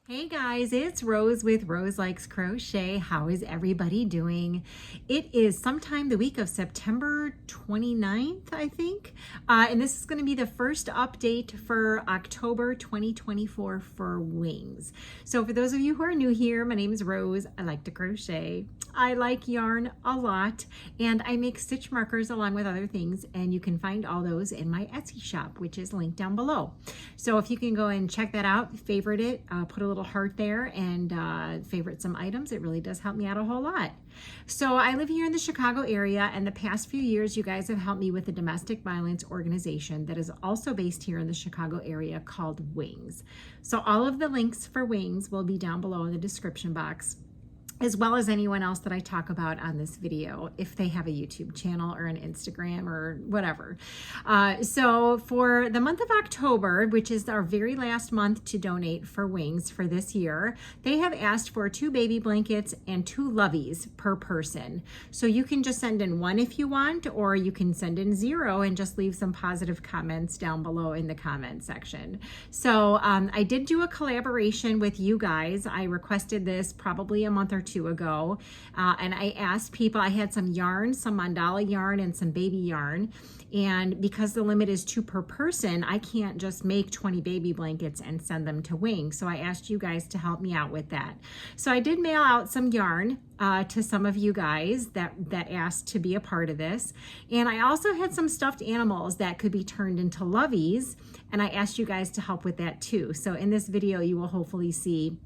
Hey guys, it's Rose with Roselikescrochet. How is everybody doing? It is sometime the week of September 29th, I think. And this is going to be the first update for October 2024 for wings. So for those of you who are new here, my name is Rose. I like to crochet. I like yarn a lot, and I make stitch markers along with other things, and you can find all those in my Etsy shop, which is linked down below. So if you can go and check that out, favorite it, put a little heart there, and favorite some items, it really does help me out a whole lot. So I live here in the Chicago area, and the past few years you guys have helped me with a domestic violence organization that is also based here in the Chicago area called Wings. So all of the links for Wings will be down below in the description box, as well as anyone else that I talk about on this video, if they have a YouTube channel or an Instagram or whatever. So for the month of October, which is our very last month to donate for Wings for this year, they have asked for 2 baby blankets and 2 Loveys per person. So you can just send in 1 if you want, or you can send in 0 and just leave some positive comments down below in the comment section. So I did do a collaboration with you guys. I requested this probably a month or 2 ago, and I asked people. I had some yarn, some mandala yarn and some baby yarn, and because the limit is 2 per person, I can't just make 20 baby blankets and send them to Wings. So I asked you guys to help me out with that. So I did mail out some yarn to some of you guys that asked to be a part of this, and I also had some stuffed animals that could be turned into Loveys, and I asked you guys to help with that too. So in this video you will hopefully see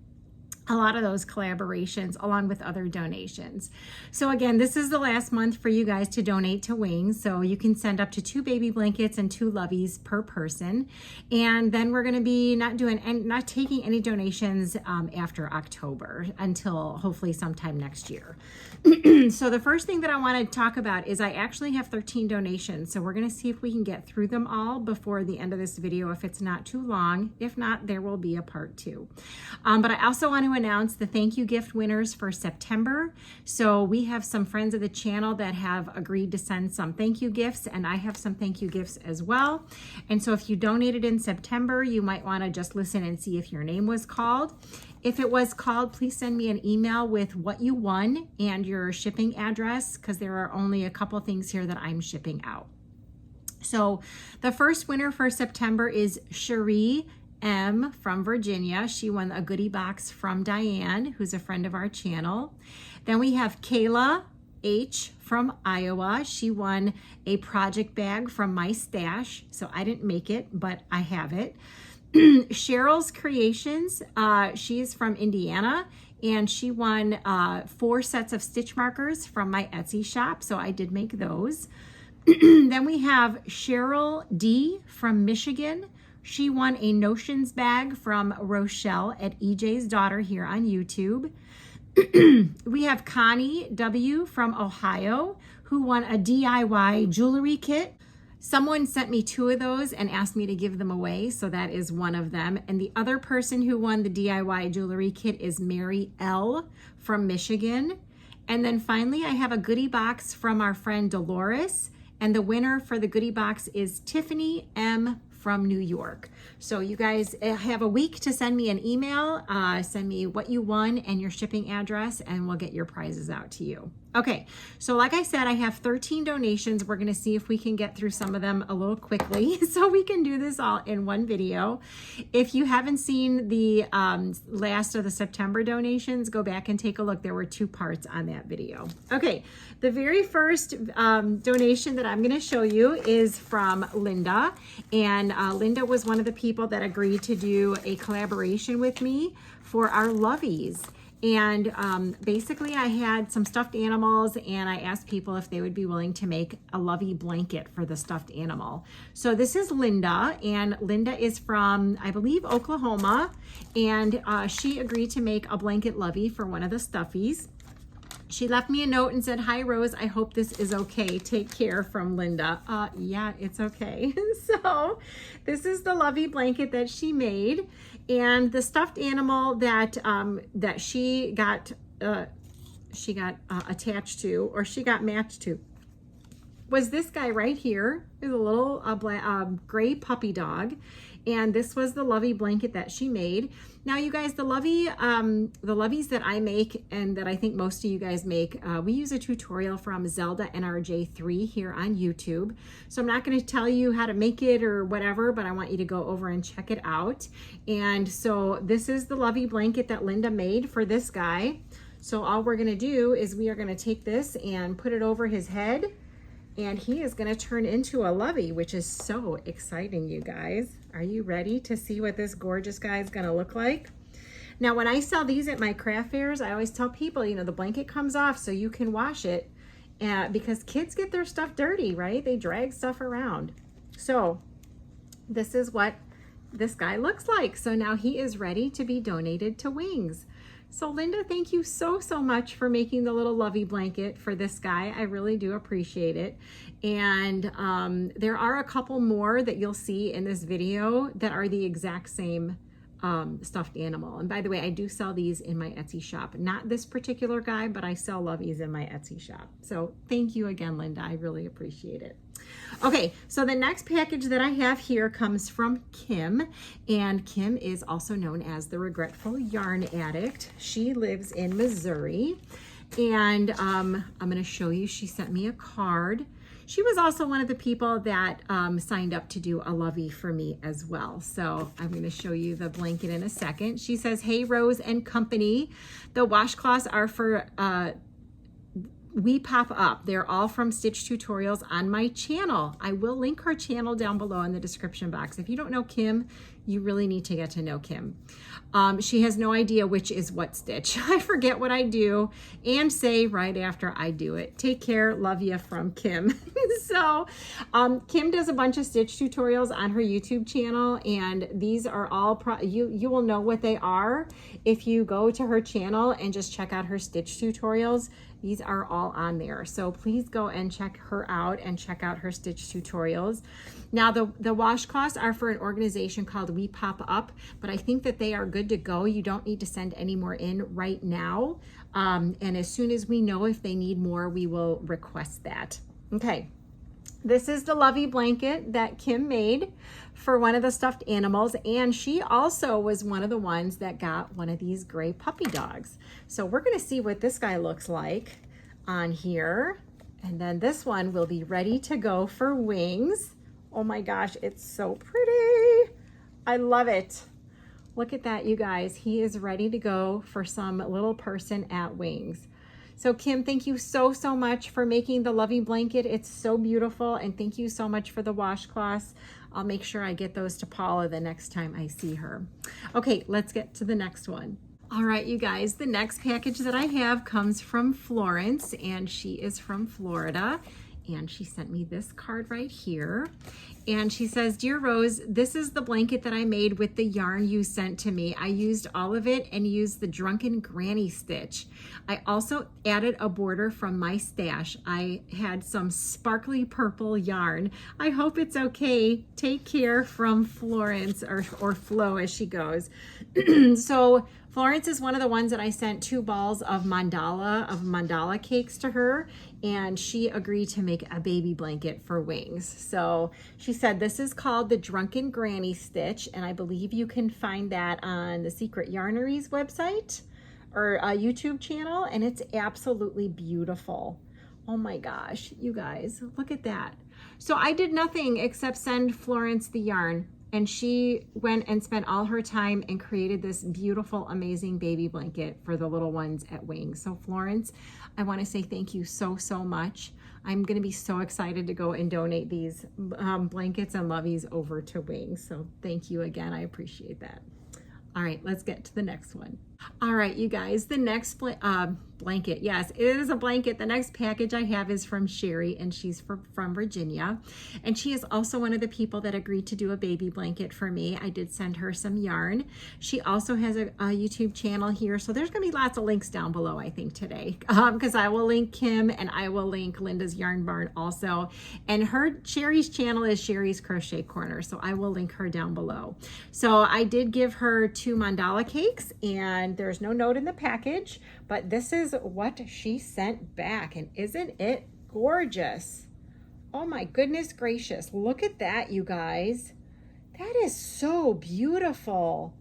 a lot of those collaborations along with other donations. So again, this is the last month for you guys to donate to Wings. So you can send up to 2 baby blankets and 2 Loveys per person. And then we're going to be not taking any donations after October until hopefully sometime next year. So the first thing that I want to talk about is I actually have 13 donations. So we're going to see if we can get through them all before the end of this video, if it's not too long. If not, there will be a part 2. But I also want to announce the thank you gift winners for September. So we have some friends of the channel that have agreed to send some thank you gifts, and I have some thank you gifts as well. And so if you donated in September, you might want to just listen and see if your name was called. If it was called, please send me an email with what you won and your shipping address, because there are only a couple things here that I'm shipping out. So the first winner for September is Shirley M from Virginia. She won a goodie box from Diane, who's a friend of our channel. Then we have Kayla H from Iowa. She won a project bag from my stash. So I didn't make it, but I have it. Cheryl's Creations, she's from Indiana, and she won 4 sets of stitch markers from my Etsy shop. So I did make those. Then we have Cheryl D from Michigan. She won a Notions bag from Rochelle at EJ's Daughter here on YouTube. We have Connie W from Ohio, who won a DIY jewelry kit. Someone sent me 2 of those and asked me to give them away, so that is one of them. And the other person who won the DIY jewelry kit is Mary L from Michigan. And then finally, I have a goodie box from our friend Dolores, and the winner for the goodie box is Tiffany M from New York. So you guys have a week to send me an email, send me what you won and your shipping address, and we'll get your prizes out to you. Okay, so like I said, I have 13 donations. We're gonna see if we can get through some of them a little quickly so we can do this all in one video. If you haven't seen the last of the September donations, go back and take a look. There were 2 parts on that video. Okay, the very first donation that I'm gonna show you is from Linda, and Linda was one of the people that agreed to do a collaboration with me for our Loveys. And basically I had some stuffed animals, and I asked people if they would be willing to make a Lovey blanket for the stuffed animal. So this is Linda, and Linda is from, I believe, Oklahoma, and she agreed to make a blanket Lovey for one of the stuffies. She left me a note and said, "Hi Rose, I hope this is okay. Take care," from Linda. Yeah, it's okay. So this is the Lovey blanket that she made, and the stuffed animal that she got attached to, or she got matched to. was this guy right here. Is a little gray puppy dog. And this was the Lovey blanket that she made. Now, you guys, the Loveys that I make and that I think most of you guys make, we use a tutorial from Zelda NRJ3 here on YouTube. So I'm not going to tell you how to make it or whatever, but I want you to go over and check it out. And so this is the Lovey blanket that Linda made for this guy. So all we're going to do is we are going to take this and put it over his head. And he is going to turn into a Lovey, which is so exciting, you guys. Are you ready to see what this gorgeous guy is going to look like? Now, when I sell these at my craft fairs, I always tell people, you know, the blanket comes off so you can wash it because kids get their stuff dirty, right? They drag stuff around. So this is what this guy looks like. So now he is ready to be donated to Wings. So Linda, thank you so much for making the little Lovey blanket for this guy. I really do appreciate it. And there are a couple more that you'll see in this video that are the exact same stuffed animal. And by the way, I do sell these in my Etsy shop. Not this particular guy, but I sell Loveys in my Etsy shop. So thank you again, Linda. I really appreciate it. Okay, so the next package that I have here comes from Kim, and Kim is also known as the Regretful Yarn Addict. She lives in Missouri, and I'm going to show you, she sent me a card. She was also one of the people that signed up to do a Lovey for me as well. So I'm going to show you the blanket in a second. She says, "Hey, Rose and company, the washcloths are for We Pop Up. They're all from Stitch Tutorials on my channel. I will link her channel down below in the description box. If you don't know Kim, you really need to get to know Kim. She has no idea which is what stitch. I forget what I do and say right after I do it. Take care, love ya, from Kim." So Kim does a bunch of stitch tutorials on her YouTube channel, and these are all, you will know what they are if you go to her channel and just check out her stitch tutorials. These are all on there. So please go and check her out and check out her stitch tutorials. Now the washcloths are for an organization called We Pop Up, but I think that they are good to go. You don't need to send any more in right now. And as soon as we know if they need more, we will request that. Okay. This is the Lovey blanket that Kim made for one of the stuffed animals, and she also was one of the ones that got one of these gray puppy dogs. So we're going to see what this guy looks like on here, and then this one will be ready to go for Wings. Oh my gosh, it's so pretty. I love it. Look at that, you guys. He is ready to go for some little person at Wings. So Kim, thank you so much for making the Lovey blanket. It's so beautiful, and thank you so much for the washcloths. I'll make sure I get those to Paula the next time I see her. Okay, let's get to the next one. All right, you guys, the next package that I have comes from Florence, and she is from Florida. And she sent me this card right here. And she says, "Dear Rose, this is the blanket that I made with the yarn you sent to me. I used all of it and used the Drunken Granny stitch. I also added a border from my stash. I had some sparkly purple yarn. I hope it's okay. Take care, from Florence," or Flo as she goes. So Florence is one of the ones that I sent 2 balls of mandala cakes to her, and she agreed to make a baby blanket for Wings. So she said this is called the Drunken Granny stitch, and I believe you can find that on the Secret Yarnery's website or YouTube channel, and it's absolutely beautiful. Oh my gosh, you guys, look at that. So I did nothing except send Florence the yarn, and she went and spent all her time and created this beautiful, amazing baby blanket for the little ones at Wings. So Florence, I want to say thank you so much. I'm going to be so excited to go and donate these blankets and Loveys over to Wings. So thank you again. I appreciate that. All right, let's get to the next one. All right, you guys, the next blanket, yes, it is a blanket. The next package I have is from Sherry, and she's from Virginia. And she is also one of the people that agreed to do a baby blanket for me. I did send her some yarn. She also has a YouTube channel here. So there's gonna be lots of links down below, I think, today. Because I will link Kim and I will link Linda's Yarn Barn also. And Sherry's channel is Sherry's Crochet Corner. So I will link her down below. So I did give her 2 mandala cakes, and there's no note in the package, but this is what she sent back, and isn't it gorgeous? Oh my goodness gracious. Look at that, you guys. That is so beautiful.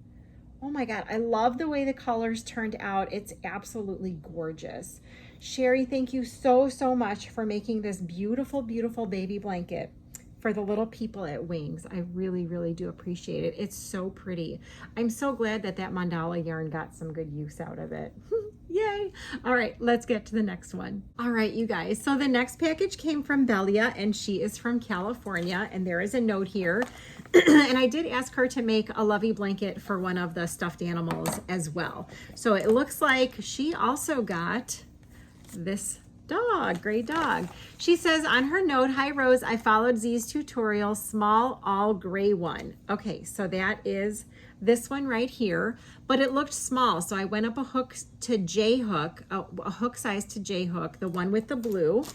Oh my God, I love the way the colors turned out. It's absolutely gorgeous. Sherry, thank you so, so much for making this beautiful, beautiful baby blanket for the little people at Wings. I really, really do appreciate it. It's so pretty. I'm so glad that that mandala yarn got some good use out of it. Yay. All right, let's get to the next one. All right, you guys. So the next package came from Belia, and she is from California, and there is a note here. And I did ask her to make a Lovey blanket for one of the stuffed animals as well. So it looks like she also got this dog, gray dog. She says on her note, "Hi Rose, I followed Z's tutorial, small all gray one." Okay, so that is this one right here, but it looked small. So I went up a hook to J hook, a hook size to J hook, the one with the blue,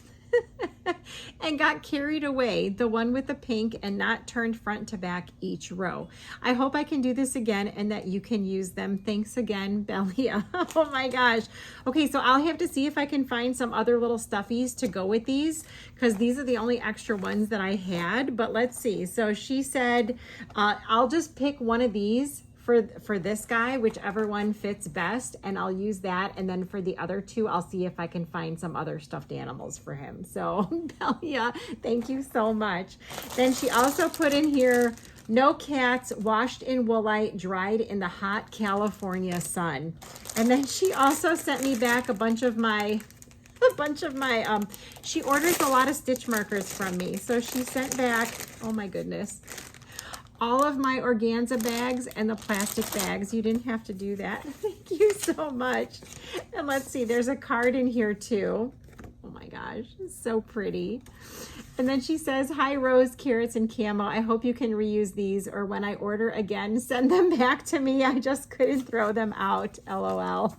and got carried away, the one with the pink, and not turned front to back each row. I hope I can do this again and that you can use them. Thanks again, Belia. Oh my gosh. Okay, so I'll have to see if I can find some other little stuffies to go with these, because these are the only extra ones that I had, but let's see. So she said, I'll just pick one of these for this guy, whichever one fits best, and I'll use that. And then for the other two, I'll see if I can find some other stuffed animals for him. So Belia, thank you so much. Then she also put in here, no cats, washed in woolite, dried in the hot California sun. And then she also sent me back a bunch of my, she orders a lot of stitch markers from me. So she sent back, oh my goodness, all of my organza bags and the plastic bags. You didn't have to do that. Thank you so much. And let's see, there's a card in here too. Oh my gosh, it's so pretty. And then she says, "Hi Rose, carrots and camo. I hope you can reuse these, or when I order again, send them back to me. I just couldn't throw them out. LOL."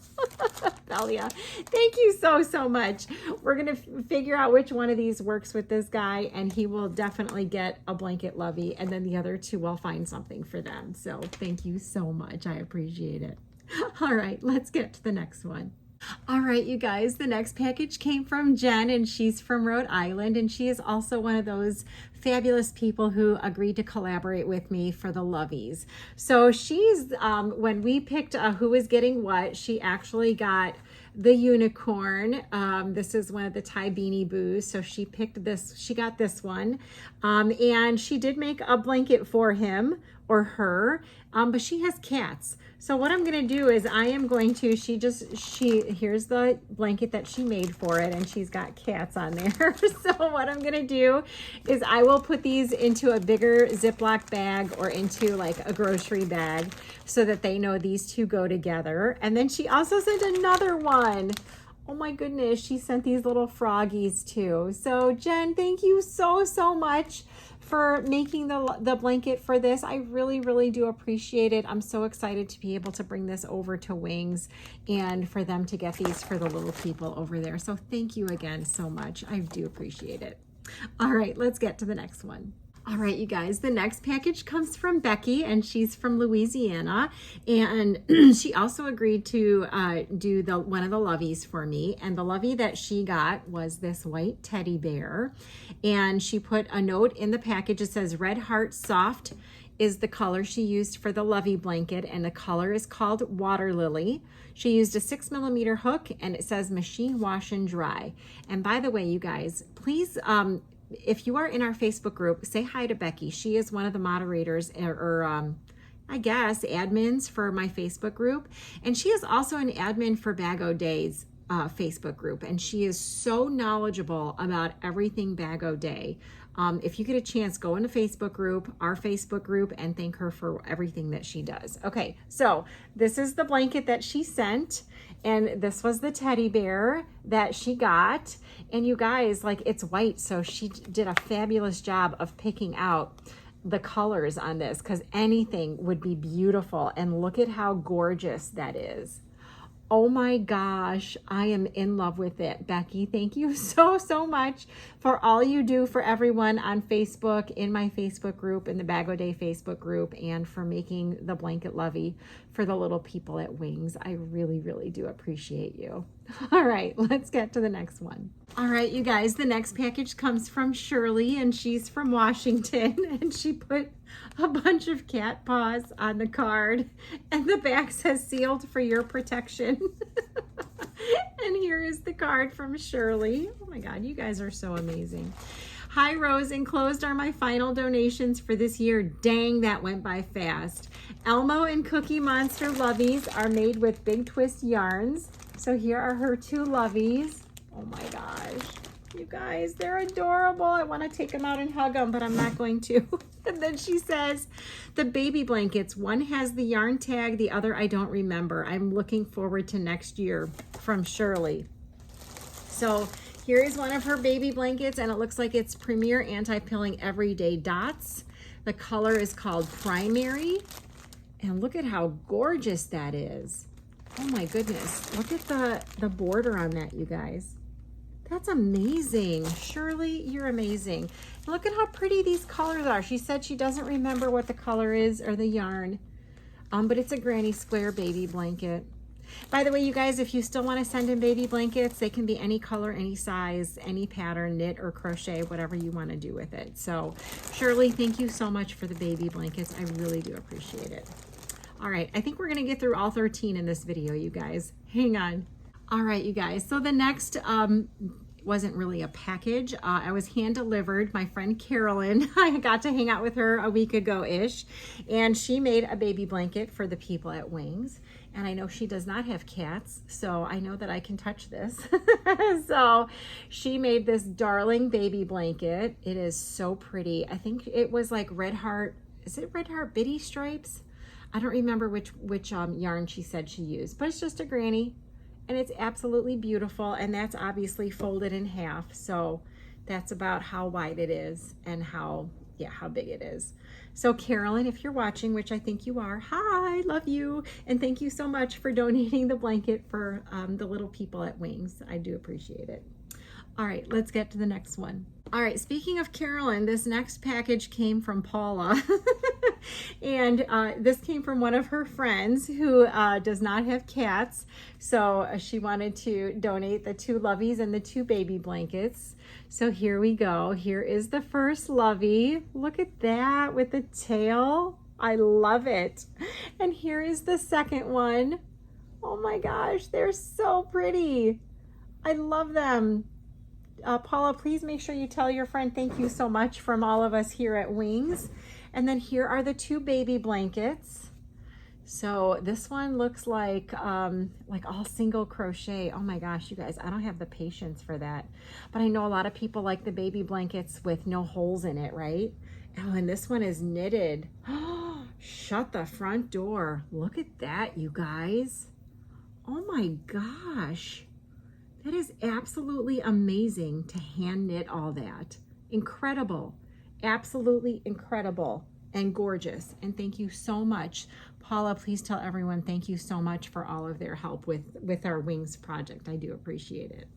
Belia, thank you so, so much. We're gonna figure out which one of these works with this guy, and he will definitely get a blanket Lovey, and then the other two will find something for them. So thank you so much. I appreciate it. All right, let's get to the next one. All right, you guys, the next package came from Jen, and she's from Rhode Island, and she is also one of those fabulous people who agreed to collaborate with me for the Loveys. So she's, when we picked who was getting what, she actually got the unicorn. This is one of the Thai Beanie Boos. So she picked this, she got this one. And she did make a blanket for him or her, but she has cats. So what I'm going to do is I am going to, here's the blanket that she made for it, and she's got cats on there. So what I'm going to do is I will put these into a bigger Ziploc bag or into like a grocery bag so that they know these two go together. And then she also sent another one. Oh my goodness, she sent these little froggies too. So Jen, thank you so, so much for making the blanket for this. I really, really do appreciate it. I'm so excited to be able to bring this over to Wings and for them to get these for the little people over there. So thank you again so much. I do appreciate it. All right, let's get to the next one. All right, you guys, the next package comes from Becky, and she's from Louisiana, and she also agreed to do one of the Loveys for me, and the Lovey that she got was this white teddy bear, and she put a note in the package. It says Red Heart Soft is the color she used for the Lovey blanket, and the color is called Water Lily. She used a 6mm hook, and it says machine wash and dry. And by the way, you guys, please, if you are in our Facebook group, say hi to Becky. She is one of the moderators or I guess admins for my Facebook group. And she is also an admin for Bag O Day's Facebook group. And she is so knowledgeable about everything Bag O Day. If you get a chance, go in the Facebook group, our Facebook group, and thank her for everything that she does. Okay, so this is the blanket that she sent, and this was the teddy bear that she got. And you guys, like, it's white, so she did a fabulous job of picking out the colors on this, because anything would be beautiful. And look at how gorgeous that is. Oh my gosh, I am in love with it. Becky, thank you so, so much for all you do for everyone on Facebook, in my Facebook group, in the Bag O Day Facebook group, and for making the blanket Lovey for the little people at Wings. I really, really do appreciate you. All right, let's get to the next one. All right, you guys, the next package comes from Shirley, and she's from Washington, and she put a bunch of cat paws on the card, and the back says sealed for your protection. And here is the card from Shirley. Oh my God, you guys are so amazing. Hi Rose, enclosed are my final donations for this year. Dang, that went by fast. Elmo and Cookie Monster Loveys are made with Big Twist yarns. So here are her two Loveys. Oh my gosh, you guys, they're adorable. I want to take them out and hug them, but I'm not going to. And then she says, the baby blankets, one has the yarn tag, the other I don't remember. I'm looking forward to next year, from Shirley. So here is one of her baby blankets, and it looks like it's Premier Anti-Pilling Everyday Dots. The color is called Primary, and look at how gorgeous that is. Oh my goodness, look at the border on that, you guys. That's amazing. Shirley, you're amazing. Look at how pretty these colors are. She said she doesn't remember what the color is or the yarn, but it's a granny square baby blanket. By the way, you guys, if you still want to send in baby blankets, they can be any color, any size, any pattern, knit or crochet, whatever you want to do with it. So Shirley, thank you so much for the baby blankets. I really do appreciate it. All right, I think we're going to get through all 13 in this video, you guys. Hang on. All right, you guys. So the next wasn't really a package. I was hand delivered. My friend Carolyn, I got to hang out with her a week ago-ish, and she made a baby blanket for the people at Wings. And I know she does not have cats, so I know that I can touch this. So she made this darling baby blanket. It is so pretty. I think it was like Red Heart. Is it Red Heart Biddy Stripes? I don't remember which yarn she said she used, but it's just a granny. And it's absolutely beautiful, and that's obviously folded in half, so that's about how wide it is and how big it is. So Carolyn, if you're watching, which I think you are, hi, love you, and thank you so much for donating the blanket for the little people at Wings. I do appreciate it. All right, let's get to the next one. All right, speaking of Carolyn, this next package came from Paula. And this came from one of her friends who does not have cats. So she wanted to donate the two Loveys and the two baby blankets. So here we go. Here is the first Lovey. Look at that with the tail. I love it. And here is the second one. Oh my gosh, they're so pretty. I love them. Paula, please make sure you tell your friend thank you so much from all of us here at Wings. And then here are the two baby blankets. So this one looks like all single crochet. Oh my gosh, you guys, I don't have the patience for that. But I know a lot of people like the baby blankets with no holes in it, right? Oh, and this one is knitted. Shut the front door. Look at that, you guys. Oh my gosh. That is absolutely amazing to hand knit all that. Incredible. Absolutely incredible and gorgeous. And thank you so much. Paula, please tell everyone thank you so much for all of their help with our Wings project. I do appreciate it.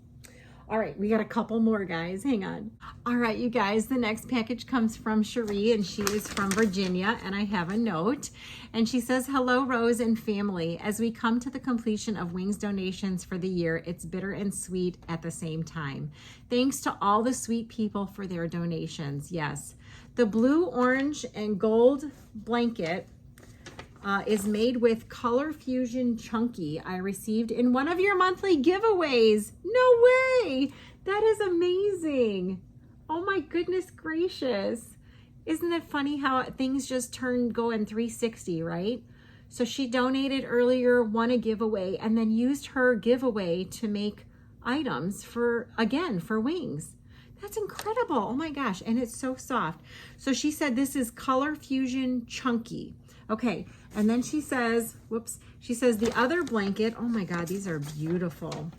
All right, we got a couple more, guys. Hang on. All right, you guys, the next package comes from Cherie, and she is from Virginia, and I have a note. And she says, hello, Rose and family. As we come to the completion of Wings donations for the year, it's bitter and sweet at the same time. Thanks to all the sweet people for their donations. Yes, the blue, orange, and gold blanket is made with Color Fusion Chunky I received in one of your monthly giveaways. No way! That is amazing. Oh my goodness gracious. Isn't it funny how things just go in 360, right? So she donated earlier, won a giveaway, and then used her giveaway to make items for Wings. That's incredible. Oh my gosh, and it's so soft. So she said this is Color Fusion Chunky. Okay, and then she says, she says the other blanket, oh my God, these are beautiful.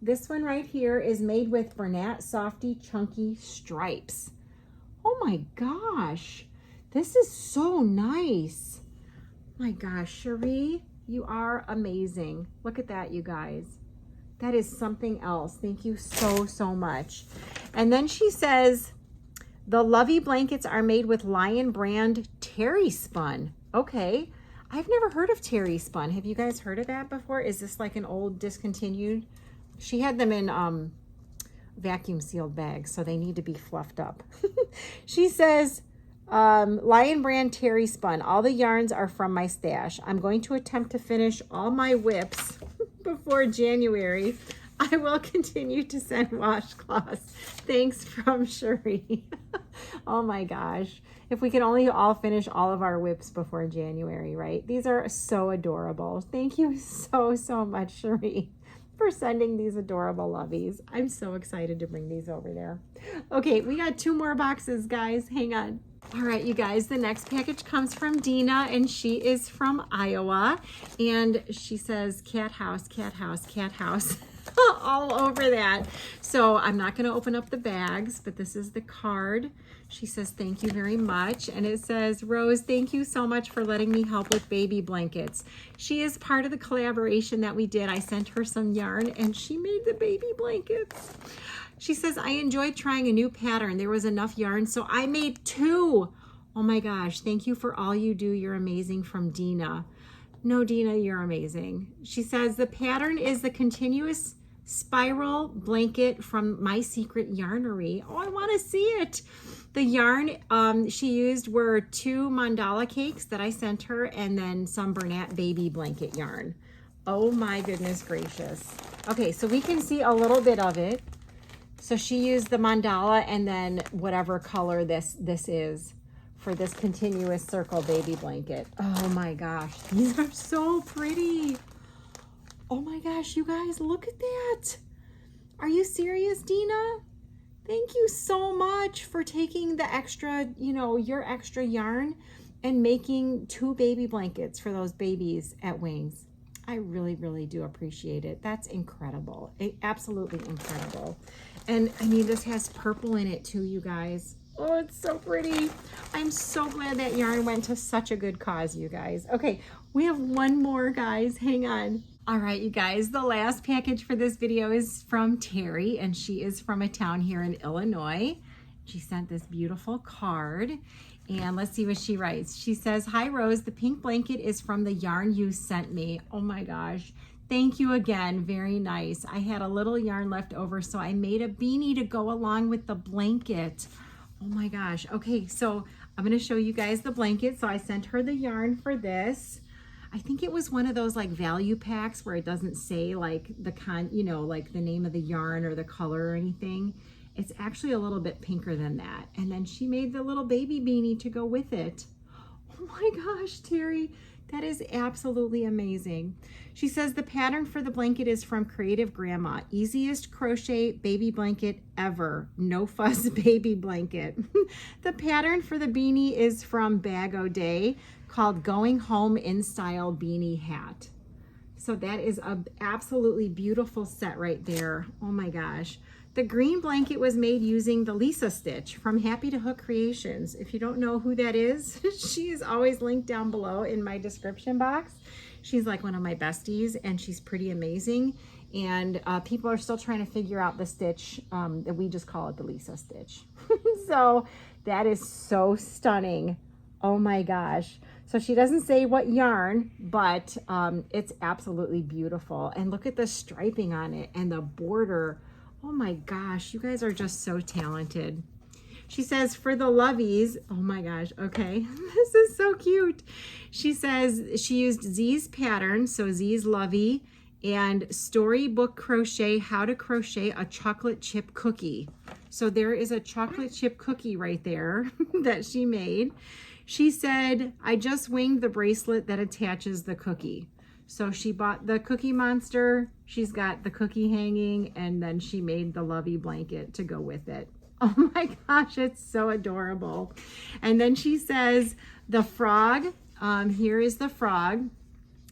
This one right here is made with Bernat Softy Chunky Stripes. Oh my gosh, this is so nice. My gosh, Cherie, you are amazing. Look at that, you guys. That is something else. Thank you so, so much. And then she says, the Lovey blankets are made with Lion brand Terry Spun. Okay, I've never heard of Terry Spun. Have you guys heard of that before? Is this like an old discontinued? She had them in vacuum sealed bags, so they need to be fluffed up. She says, Lion Brand Terry Spun. All the yarns are from my stash. I'm going to attempt to finish all my whips before January. I will continue to send washcloths. Thanks from Shirley. Oh my gosh. If we could only all finish all of our whips before January, right? These are so adorable. Thank you so much, Shirley, for sending these adorable loveys. I'm so excited to bring these over there. Okay, we got 2 more boxes, guys. Hang on. All right, you guys, the next package comes from Dena, and she is from Iowa. And she says, cat house, cat house, cat house. All over that. So I'm not going to open up the bags, but this is the card. She says, thank you very much. And it says, Rose, thank you so much for letting me help with baby blankets. She is part of the collaboration that we did. I sent her some yarn and she made the baby blankets. She says, I enjoyed trying a new pattern. There was enough yarn, so I made 2. Oh my gosh. Thank you for all you do. You're amazing, from Dena. No, Dena, you're amazing. She says, the pattern is the continuous spiral blanket from My Secret Yarnery. Oh, I want to see it. The yarn she used were 2 mandala cakes that I sent her, and then some Bernat baby blanket yarn. Oh my goodness gracious. Okay, so we can see a little bit of it. So she used the mandala and then whatever color this is for this continuous circle baby blanket. Oh my gosh, these are so pretty. Oh my gosh, you guys, look at that. Are you serious, Dena? Thank you so much for taking the extra, you know, your extra yarn and making 2 baby blankets for those babies at Wings. I really do appreciate it. That's incredible. Absolutely incredible. And I mean, this has purple in it too, you guys. Oh, it's so pretty. I'm so glad that yarn went to such a good cause, you guys. Okay, we have 1 more, guys. Hang on. All right, you guys, the last package for this video is from Terry, and she is from a town here in Illinois. She sent this beautiful card, and let's see what she writes. She says, hi, Rose, the pink blanket is from the yarn you sent me. Oh my gosh. Thank you again. Very nice. I had a little yarn left over, so I made a beanie to go along with the blanket. Oh my gosh. Okay, so I'm going to show you guys the blanket. So I sent her the yarn for this. I think it was one of those like value packs where it doesn't say like the like the name of the yarn or the color or anything. It's actually a little bit pinker than that. And then she made the little baby beanie to go with it. Oh my gosh, Terry, that is absolutely amazing. She says the pattern for the blanket is from Creative Grandma. Easiest crochet baby blanket ever. No fuss baby blanket. The pattern for the beanie is from Bag O'Day, called Going Home in Style Beanie Hat. So that is an absolutely beautiful set right there. Oh my gosh. The green blanket was made using the Lisa stitch from Happy to Hook Creations. If you don't know who that is, she is always linked down below in my description box. She's like one of my besties and she's pretty amazing. And people are still trying to figure out the stitch that we just call it the Lisa stitch. So that is so stunning. Oh my gosh. So she doesn't say what yarn, but it's absolutely beautiful. And look at the striping on it and the border. Oh my gosh, you guys are just so talented. She says for the Loveys, oh my gosh, okay, this is so cute. She says she used Z's pattern, so Z's Lovey, and Storybook Crochet, how to crochet a chocolate chip cookie. So there is a chocolate chip cookie right there that she made. She said, I just winged the bracelet that attaches the cookie. So she bought the Cookie Monster, she's got the cookie hanging, and then she made the Lovey blanket to go with it. Oh my gosh, it's so adorable. And then she says, the frog, here is the frog.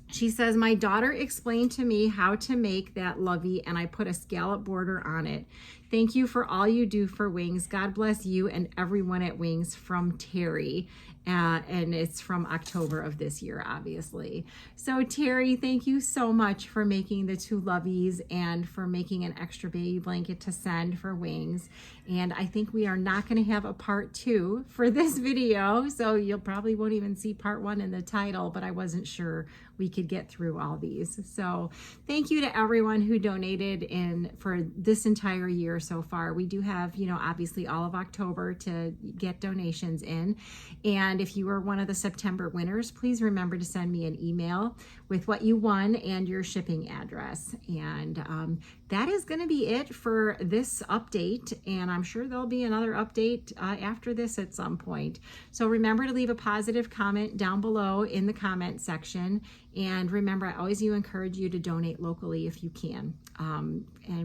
She says, my daughter explained to me how to make that Lovey, and I put a scallop border on it. Thank you for all you do for Wings. God bless you and everyone at Wings, from Terry. And it's from October of this year, obviously. So Terry, thank you so much for making the 2 Loveys and for making an extra baby blanket to send for Wings. And I think we are not going to have a part 2 for this video, so you'll probably won't even see part 1 in the title, but I wasn't sure we could get through all these. So thank you to everyone who donated in for this entire year so far. We do have, you know, obviously all of October to get donations in. And if you were one of the September winners, please remember to send me an email with what you won and your shipping address. And that is going to be it for this update. And I'm sure there'll be another update after this at some point. So remember to leave a positive comment down below in the comment section. And remember, I always encourage you to donate locally if you can.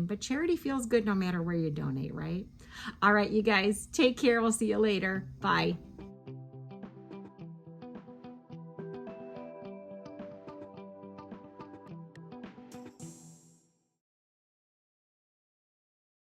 But charity feels good no matter where you donate, right? All right, you guys, take care. We'll see you later. Bye.